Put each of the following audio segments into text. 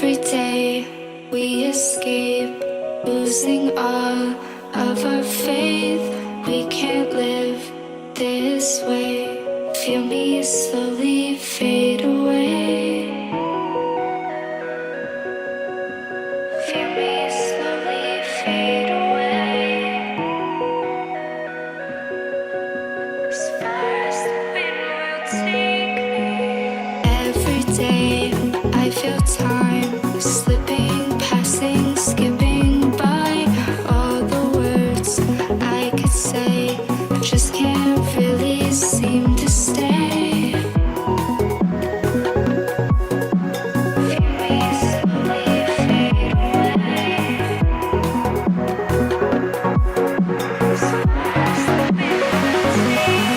Every day we escape, losing all of our faith. We can't live this way. Feel me slowly fade away. Feel me slowly fade away. As far as the wind will take me. Every day I feel time slipping, passing, skipping by. All the words I could say just can't really seem to stay. Feel me slowly fade away. As far as the wind will take me.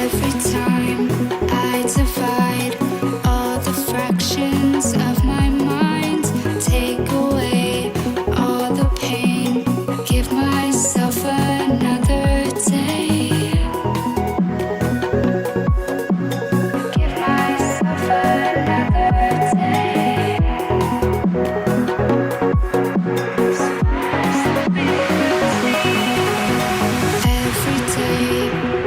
Every time I divide all the fractions of my mind, take away all the pain, give myself another day. Give myself another day. As far as the wind will take me. Every day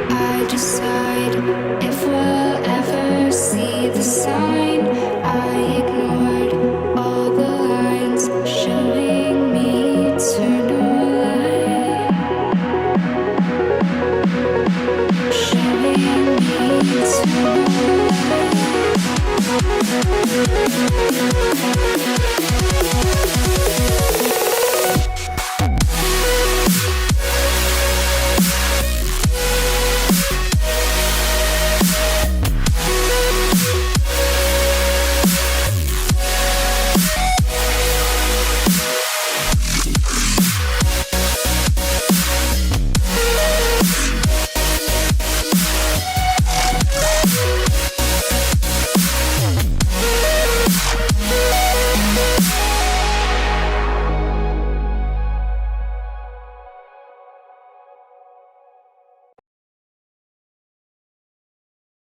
I decide if we'll ever see the sign. I ignored all the lines showing me eternal light. Showing me eternal light.